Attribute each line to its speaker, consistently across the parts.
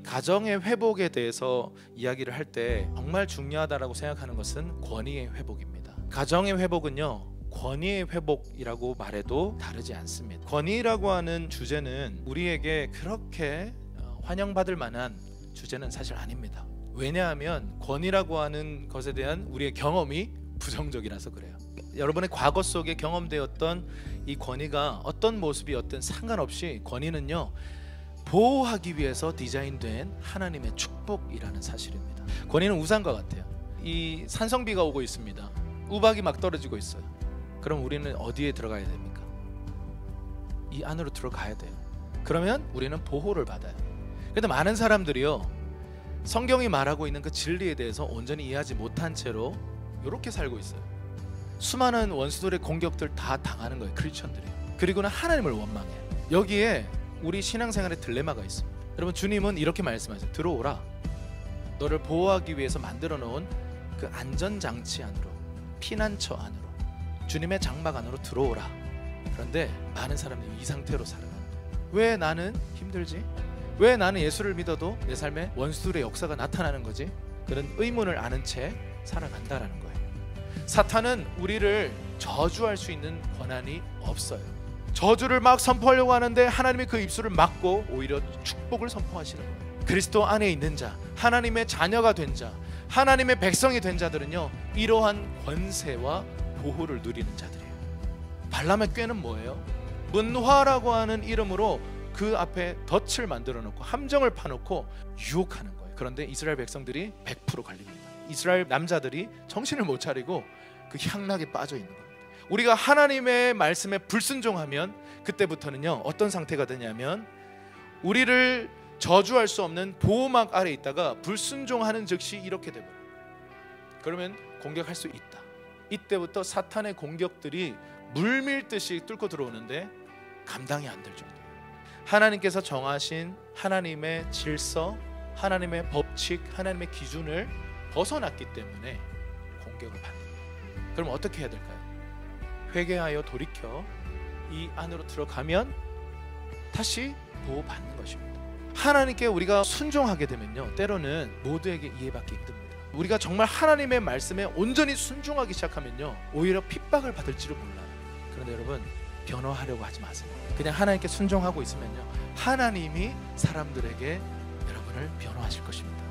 Speaker 1: 가정의 회복에 대해서 이야기를 할 때 정말 중요하다고 생각하는 것은 권위의 회복입니다. 가정의 회복은요, 권위의 회복이라고 말해도 다르지 않습니다. 권위라고 하는 주제는 우리에게 그렇게 환영받을 만한 주제는 사실 아닙니다. 왜냐하면 권위라고 하는 것에 대한 우리의 경험이 부정적이라서 그래요. 여러분의 과거 속에 경험되었던 이 권위가 어떤 모습이었든 상관없이 권위는요, 보호하기 위해서 디자인된 하나님의 축복이라는 사실입니다. 권위는 우산과 같아요. 이 산성비가 오고 있습니다. 우박이 막 떨어지고 있어요. 그럼 우리는 어디에 들어가야 됩니까? 이 안으로 들어가야 돼요. 그러면 우리는 보호를 받아요. 그런데 많은 사람들이요, 성경이 말하고 있는 그 진리에 대해서 온전히 이해하지 못한 채로 이렇게 살고 있어요. 수많은 원수들의 공격들 다 당하는 거예요, 크리스천들이. 그리고는 하나님을 원망해요. 여기에 우리 신앙생활에 딜레마가 있습니다. 여러분, 주님은 이렇게 말씀하세요. 들어오라. 너를 보호하기 위해서 만들어 놓은 그 안전장치 안으로, 피난처 안으로, 주님의 장막 안으로 들어오라. 그런데 많은 사람들이 이 상태로 살아가는 거예요. 왜 나는 힘들지? 왜 나는 예수를 믿어도 내 삶에 원수들의 역사가 나타나는 거지? 그런 의문을 아는 채 살아간다라는 거예요. 사탄은 우리를 저주할 수 있는 권한이 없어요. 저주를 막 선포하려고 하는데 하나님이 그 입술을 막고 오히려 축복을 선포하시는 거예요. 그리스도 안에 있는 자, 하나님의 자녀가 된 자, 하나님의 백성이 된 자들은요, 이러한 권세와 보호를 누리는 자들이에요. 발람의 꾀는 뭐예요? 문화라고 하는 이름으로 그 앞에 덫을 만들어 놓고 함정을 파놓고 유혹하는 거예요. 그런데 이스라엘 백성들이 100% 걸립니다. 이스라엘 남자들이 정신을 못 차리고 그 향락에 빠져 있는 거예요. 우리가 하나님의 말씀에 불순종하면 그때부터는요, 어떤 상태가 되냐면 우리를 저주할 수 없는 보호막 아래 있다가 불순종하는 즉시 이렇게 돼버려요. 그러면 공격할 수 있다. 이때부터 사탄의 공격들이 물밀듯이 뚫고 들어오는데 감당이 안 될 정도예요. 하나님께서 정하신 하나님의 질서, 하나님의 법칙, 하나님의 기준을 벗어났기 때문에 공격을 받는 거예요. 그럼 어떻게 해야 될까요? 회개하여 돌이켜 이 안으로 들어가면 다시 보호받는 것입니다. 하나님께 우리가 순종하게 되면요, 때로는 모두에게 이해받기 힘듭니다. 우리가 정말 하나님의 말씀에 온전히 순종하기 시작하면요, 오히려 핍박을 받을지를 몰라요. 그런데 여러분, 변화하려고 하지 마세요. 그냥 하나님께 순종하고 있으면요, 하나님이 사람들에게 여러분을 변화하실 것입니다.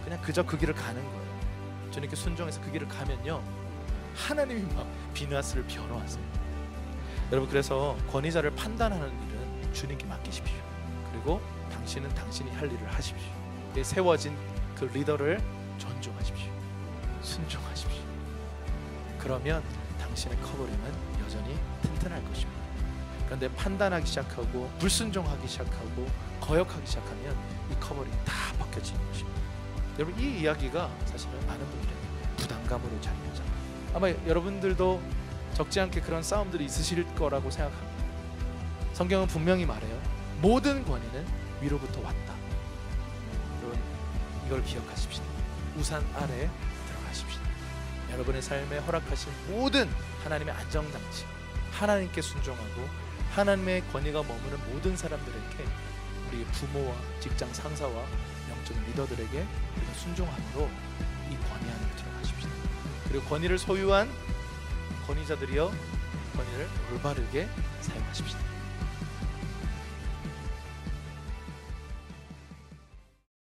Speaker 1: 그냥 그저 그 길을 가는 거예요. 주님께 순종해서 그 길을 가면요, 하나님이 막 비나스를 변화하세요. 여러분, 그래서 권위자를 판단하는 일은 주님께 맡기십시오. 그리고 당신은 당신이 할 일을 하십시오. 세워진 그 리더를 존중하십시오. 순종하십시오. 그러면 당신의 커버링은 여전히 튼튼할 것입니다. 그런데 판단하기 시작하고 불순종하기 시작하고 거역하기 시작하면 이 커버링이 다 벗겨지는 것입니다. 여러분, 이 이야기가 사실은 많은 분들에게 부담감으로 작용하잖아요. 아마 여러분들도 적지 않게 그런 싸움들이 있으실 거라고 생각합니다. 성경은 분명히 말해요. 모든 권위는 위로부터 왔다. 여러분, 이걸 기억하십시다. 우산 아래 들어가십시다. 여러분의 삶에 허락하신 모든 하나님의 안정장치, 하나님께 순종하고 하나님의 권위가 머무는 모든 사람들에게, 우리 부모와 직장 상사와 영적인 리더들에게 우리가 순종함으로 이 권위 안으로 들어가십시다. 그리고 권위를 소유한 권위자들이여, 권위를 올바르게 사용하십시다.